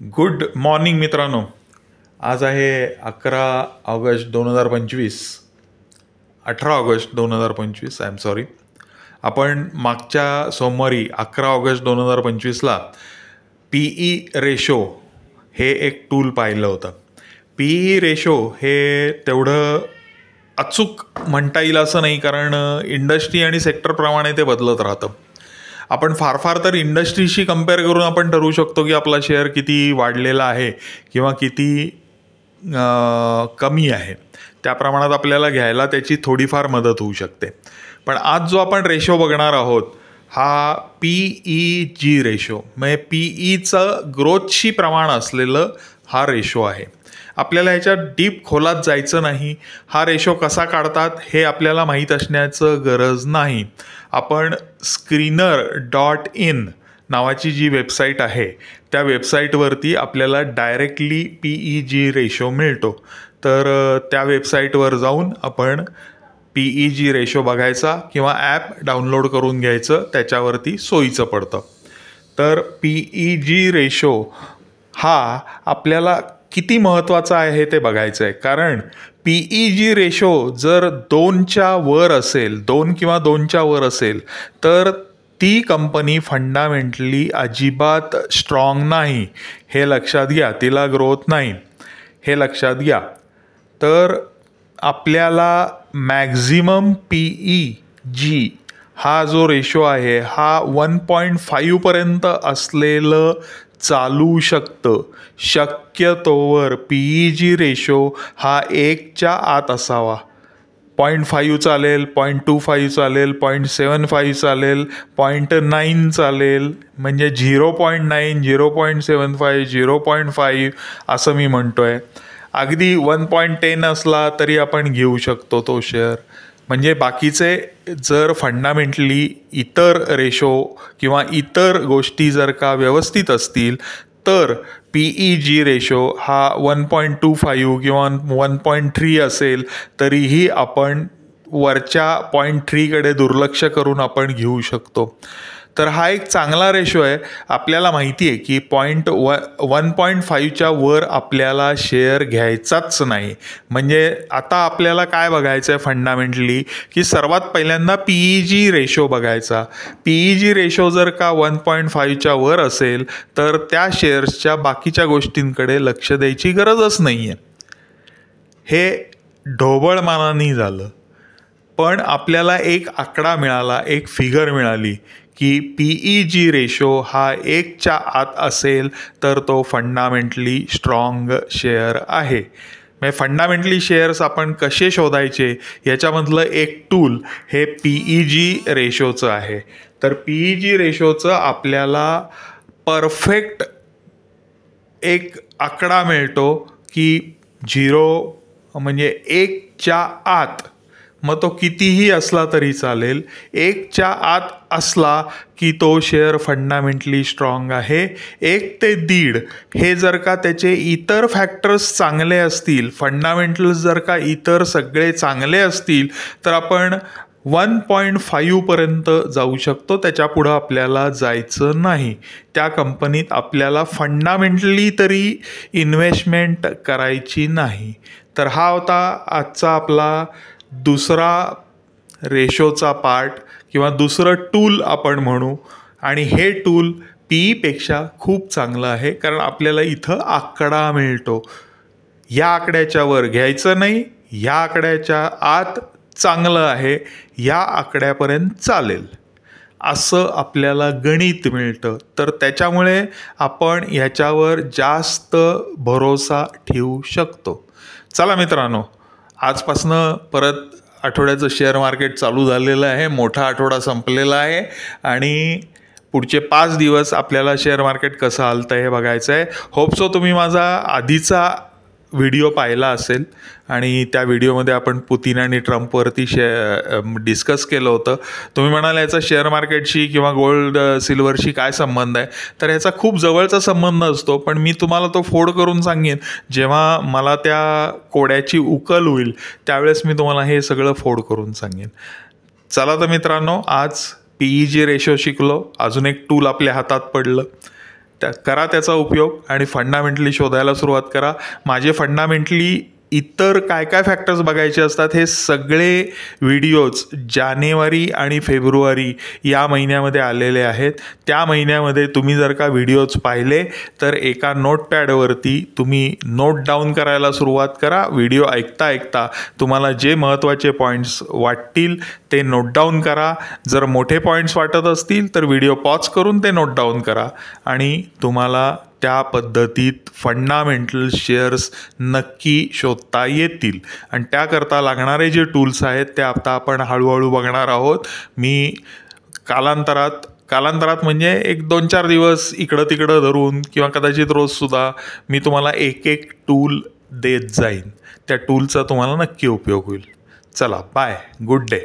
Good morning मित्रांनो. आज आहे 11 August 2025, 18 August 2025. I am sorry. आपण मागच्या सोमवारी 11 ऑगस्ट 2025ला PE रेशो हे एक टूल पाहिलं होतं. PE रेशो हे तेवढं अचूक म्हणता येईल असं नाही, कारण इंडस्ट्री आणि सेक्टरप्रमाणे ते बदलत राहतं. आपण फार तर इंडस्ट्रीशी कम्पेअर करून आपण ठरवू शकतो की आपला शेअर किती वाढलेला आहे किंवा किती कमी आहे. त्या प्रमाणात आपल्याला घ्यायला त्याची थोडीफार मदत होऊ शकते. पण आज जो आपण रेशो बघणार आहोत हा PEG रेशो, म्हणजे PEचं ग्रोथशी प्रमाण असलेलं हा रेशो आहे. आपल्याला ह्याच्यात डीप खोलात जायचं नाही. हा रेशो कसा काढतात हे आपल्याला माहीत असण्याचं गरज नाही. आपण screener.in नावाची जी वेबसाईट आहे त्या वेबसाईटवरती आपल्याला डायरेक्टली PEG रेशो मिळतो. तर त्या वेबसाईटवर जाऊन आपण PEG रेशो बघायचा किंवा ॲप डाउनलोड करून घ्यायचं, त्याच्यावरती सोयीचं पडतं. तर PEG रेशो हा आपल्याला किती महत्त्वाचा आहे ते बघायचं आहे. कारण PEG रेशो जर 2च्या वर असेल, 2 किंवा 2च्या वर असेल तर ती कंपनी फंडामेंटली अजिबात स्ट्रॉंग नाही, हे लक्षात घ्या. तिला ग्रोथ नाही, हे लक्षात घ्या. तर आपल्याला मॅक्झिमम PEG हा जो रेशो आहे हा 1.5 पर्यंत असलेलं चालू शकतं. शक्यतोवर PEG रेशो हा 1च्या आत असावा. 0.5 चालेल, 0.25 चालेल, 0.75 चालेल, 0.9 चालेल, म्हणजे 0.9, 0.75, 0.5 असं मी म्हणतोय. अगदी 1.10 असला तरी आपण घेऊ शकतो तो शेअर. म्हणजे बाकीचे जर फंडामेंटली इतर रेशो किंवा इतर गोष्टी जर का व्यवस्थित असतील तर PEG रेशो हा 1.25 किंवा 1.3 असेल तरीही आपण वरच्या 0.3 कडे दुर्लक्ष करून आपण घेऊ शकतो. तर हा एक चांगला रेशो आहे. आपल्याला माहिती आहे की 1.5च्या वर आपल्याला शेअर घ्यायचाच नाही. म्हणजे आता आपल्याला काय बघायचं आहे फंडामेंटली, की सर्वात पहिल्यांदा PEG रेशो बघायचा. PEG रेशो जर का 1.5च्या वर असेल तर त्या शेअर्सच्या बाकीच्या गोष्टींकडे लक्ष द्यायची गरजच नाही आहे. हे ढोबळमानाने झालं. पण आपल्याला एक आकडा मिळाला, एक फिगर मिळाली की PEG रेशो हा 1च्या आत असेल तर तो फंडामेंटली स्ट्रॉंग शेअर आहे. म्हणजे फंडामेंटली शेअर्स आपण कसे शोधायचे याच्यामधलं एक टूल हे PEG रेशोचं आहे. तर PEG रेशोचं आपल्याला परफेक्ट एक आकडा मिळतो की 0 म्हणजे 1च्या आत. मग तो कितीही असला तरी चालेल. 1च्या आत असला की तो शेअर फंडामेंटली स्ट्रॉंग आहे. 1 ते 1.5 हे जर का त्याचे इतर फॅक्टर्स चांगले असतील, फंडामेंटल्स जर का इतर सगळे चांगले असतील तर आपण 1.5 पर्यंत जाऊ शकतो. त्याच्या पुढं आपल्याला जायचं नाही. त्या कंपनीत आपल्याला फंडामेंटली तरी इन्व्हेस्टमेंट करायची नाही. तर हा होता आजचा आपला दुसरा रेशोचा पार्ट किंवा दुसरं टूल आपण म्हणू. आणि हे टूल PE पेक्षा खूप चांगलं आहे, कारण आपल्याला इथं आकडा मिळतो. या आकड्याच्या वर घ्यायचं नाही, या आकड्याच्या आत चांगलं आहे, या आकड्यापर्यंत चालेल असं आपल्याला गणित मिळतं. तर त्याच्यामुळे आपण ह्याच्यावर जास्त भरोसा ठेवू शकतो. चला मित्रांनो, आजपासनं परत आठवड्याचं शेअर मार्केट चालू झालेलं आहे. मोठा आठवडा संपलेला आहे आणि पुढचे 5 दिवस आपल्याला शेअर मार्केट कसं हलतं हे बघायचं आहे. होप सो तुम्ही माझा आधीचा व्हिडिओ पाहिला असेल आणि त्या व्हिडिओमध्ये आपण पुतीन आणि ट्रम्पवरती डिस्कस केलं होतं. तुम्ही म्हणाल याचा शेअर मार्केटशी किंवा गोल्ड सिल्वरशी काय संबंध आहे. तर ह्याचा खूप जवळचा संबंध असतो, पण मी तुम्हाला तो फोड करून सांगेन जेव्हा मला त्या कोड्याची उकल होईल त्यावेळेस मी तुम्हाला हे सगळं फोड करून सांगेन. चला तर मित्रांनो, आज PEG रेशो शिकलो. अजून एक टूल आपल्या हातात पडलं. करा त्याचा उपयोग आणि फंडामेंटली शोधायला सुरुवात करा. माझे फंडामेंटली इतर काय काय फॅक्टर्स बघायचे असतात हे सगळे व्हिडिओज जानेवारी आणि फेब्रुवारी या महिन्यामध्ये आलेले आहेत. त्या महिन्यामध्ये तुम्ही जर का व्हिडिओज पाहिले तर एका नोटपॅडवरती तुम्ही नोट डाऊन करायला सुरुवात करा. व्हिडिओ ऐकता ऐकता तुम्हाला जे महत्त्वाचे पॉईंट्स वाटतील ते नोट डाऊन करा. जर मोठे पॉईंट्स वाटत असतील तर व्हिडिओ पॉज करून ते नोट डाऊन करा आणि तुम्हाला त्या पद्धतीत फंडामेंटल शेअर्स नक्की शोधता येतील. आणि त्याकरता लागणारे जे टूल्स आहेत ते आता आपण हळूहळू बघणार आहोत. मी कालांतरात म्हणजे एक 2-4 दिवस इकडं तिकडं धरून किंवा कदाचित रोजसुद्धा मी तुम्हाला एक एक टूल देत जाईन. त्या टूलचा तुम्हाला नक्की उपयोग होईल. चला बाय, गुड डे.